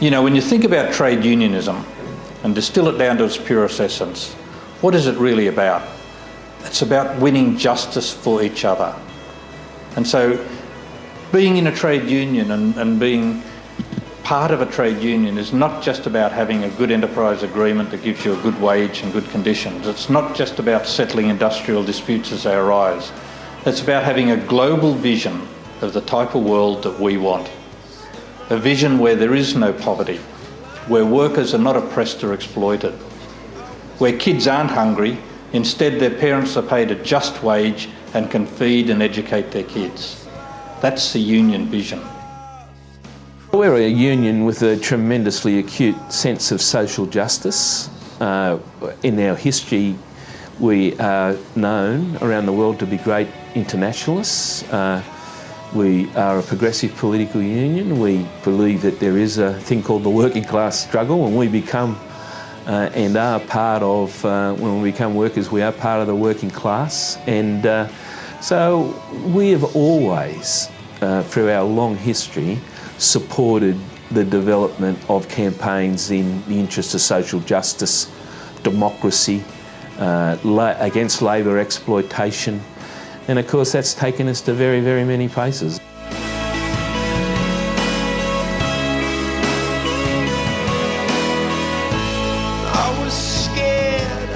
You know, when you think about trade unionism and distill it down to its purest essence, what is it really about? It's about winning justice for each other. And so being in a trade union and being part of a trade union is not just about having a good enterprise agreement that gives you a good wage and good conditions. It's not just about settling industrial disputes as they arise. It's about having a global vision of the type of world that we want. A vision where there is no poverty, where workers are not oppressed or exploited, where kids aren't hungry, instead their parents are paid a just wage and can feed and educate their kids. That's the union vision. We're a union with a tremendously acute sense of social justice. In our history, we are known around the world to be great internationalists. We are a progressive political union. We believe that there is a thing called the working class struggle, and we become and are part of, when we become workers, we are part of the working class. And so we have always, through our long history, supported the development of campaigns in the interest of social justice, democracy, against labour exploitation. And of course that's taken us to very, very many places. I was scared,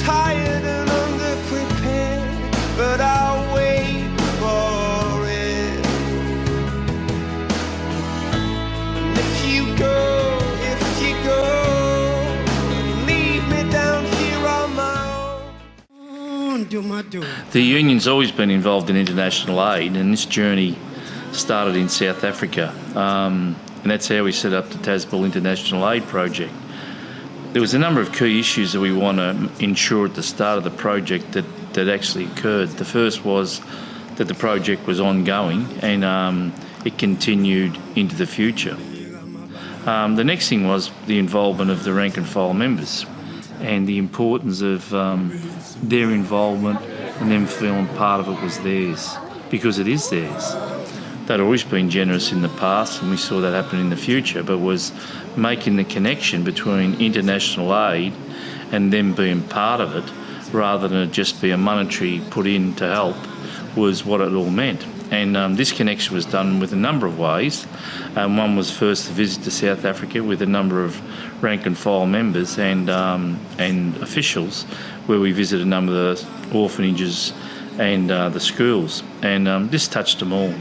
tired and underprepared, but I'll wait for it. And if you go, leave me down here on my own. The union's always been involved in international aid, and this journey started in South Africa. And that's how we set up the Tas Bull International Aid Project. There was a number of key issues that we want to ensure at the start of the project that actually occurred. The first was that the project was ongoing and it continued into the future. The next thing was the involvement of the rank and file members and the importance of their involvement and them feeling part of it was theirs, because it is theirs. They'd always been generous in the past, and we saw that happen in the future, but was making the connection between international aid and them being part of it, rather than it just be a monetary put in to help, was what it all meant. And this connection was done with a number of ways. One was first a visit to South Africa with a number of rank and file members and officials, where we visited a number of the orphanages and the schools, and this touched them all.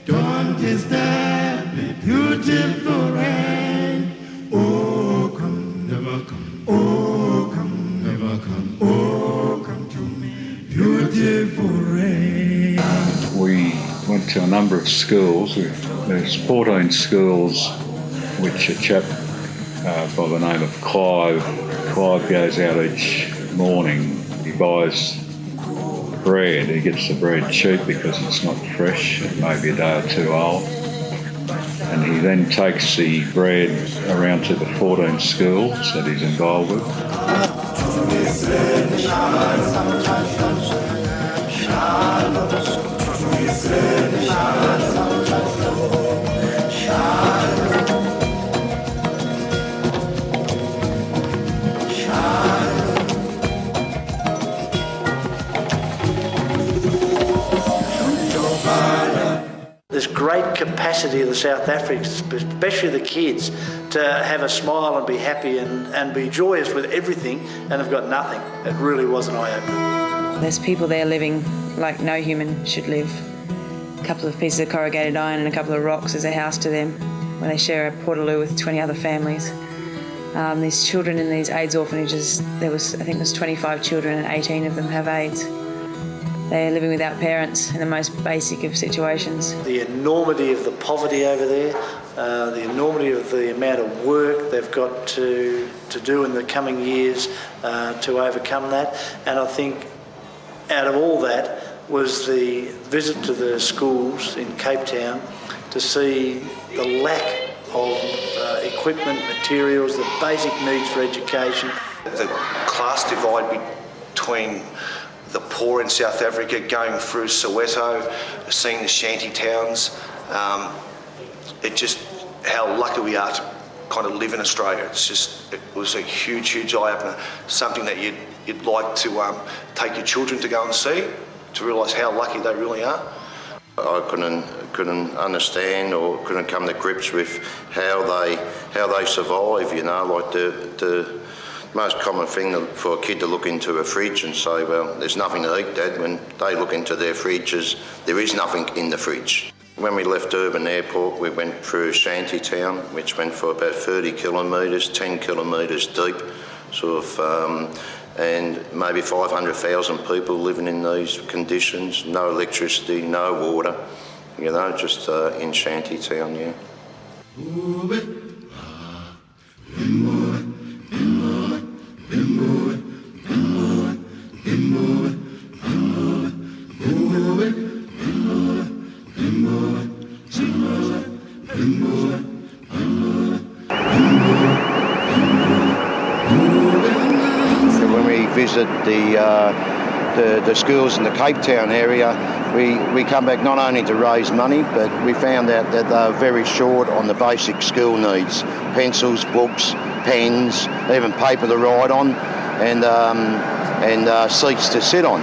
Don't disturb me, beautiful rain. Oh, come, never come. Oh, come, never come. Oh, come to me, beautiful rain. We went to a number of schools. There's 14 schools which a chap by the name of Clive goes out each morning. He buys bread. He gets the bread cheap because it's not fresh, it may be a day or two old. And he then takes the bread around to the 14 schools that he's involved with. There's great capacity of the South Africans, especially the kids, to have a smile and be happy and be joyous with everything, and have got nothing. It really was an eye-opener. There's people there living like no human should live. A couple of pieces of corrugated iron and a couple of rocks is a house to them, where they share a portaloo with 20 other families. These children in these AIDS orphanages, I think there was 25 children and 18 of them have AIDS. They're living without parents in the most basic of situations. The enormity of the poverty over there, the enormity of the amount of work they've got to do in the coming years to overcome that. And I think out of all that was the visit to the schools in Cape Town to see the lack of equipment, materials, the basic needs for education. The class divide between the poor in South Africa, going through Soweto, seeing the shanty towns, it just how lucky we are to kind of live in Australia. It was a huge eye-opener, something that you'd like to take your children to go and see, to realise how lucky they really are. I couldn't understand or couldn't come to grips with how they survive. You know, like the most common thing for a kid to look into a fridge and say, well, there's nothing to eat, Dad. When they look into their fridges, there is nothing in the fridge. When we left Durban Airport, we went through Shanty Town, which went for about 30 kilometres, 10 kilometres deep, sort of, and maybe 500,000 people living in these conditions, no electricity, no water, you know, just in Shanty Town, yeah. When we visit the schools in the Cape Town area, we come back not only to raise money, but we found out that they're very short on the basic school needs: pencils, books, pens, even paper to write on, and seats to sit on.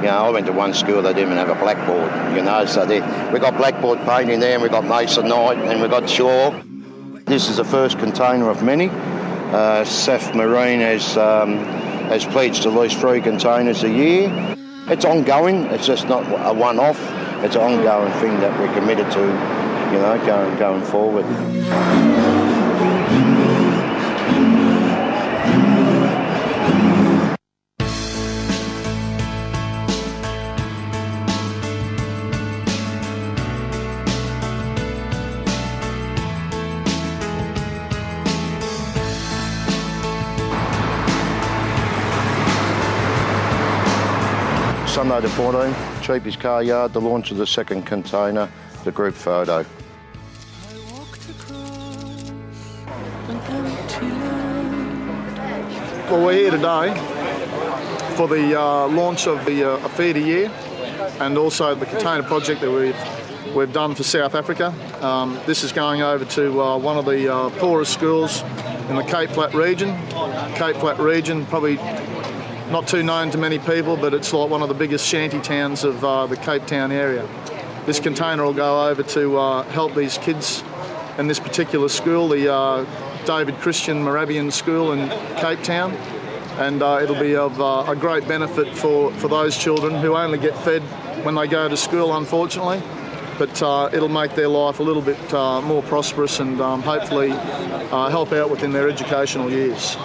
You know, I went to one school, they didn't even have a blackboard, you know, so we got blackboard painting there, and we got masonite, and we got chalk. This is the first container of many. SAF Marine has pledged at least 3 containers a year. It's ongoing, it's just not a one-off, it's an ongoing thing that we're committed to, you know, going forward. Sunday the 14th, Cheapy's Car Yard, the launch of the second container, the group photo. Well, we're here today for the launch of the APHEDA year and also the container project that we've done for South Africa. This is going over to one of the poorest schools in the Cape Flat region. Cape Flat region, probably not too known to many people, but it's like one of the biggest shanty towns of the Cape Town area. This container will go over to help these kids in this particular school, the David Christian Moravian School in Cape Town, and it'll be of a great benefit for those children who only get fed when they go to school, unfortunately, but it'll make their life a little bit more prosperous and hopefully help out within their educational years.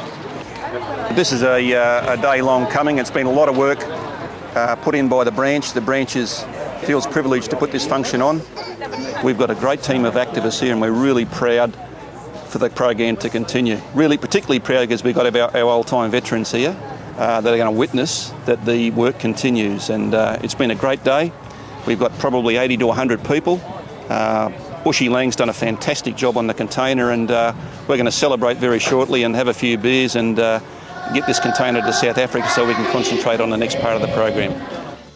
This is a day long coming. It's been a lot of work put in by the branch. The branch feels privileged to put this function on. We've got a great team of activists here, and we're really proud for the program to continue. Really particularly proud because we've got our old-time veterans here that are going to witness that the work continues, and it's been a great day. We've got probably 80 to 100 people. Bushy Lang's done a fantastic job on the container, and we're going to celebrate very shortly and have a few beers and get this container to South Africa so we can concentrate on the next part of the program.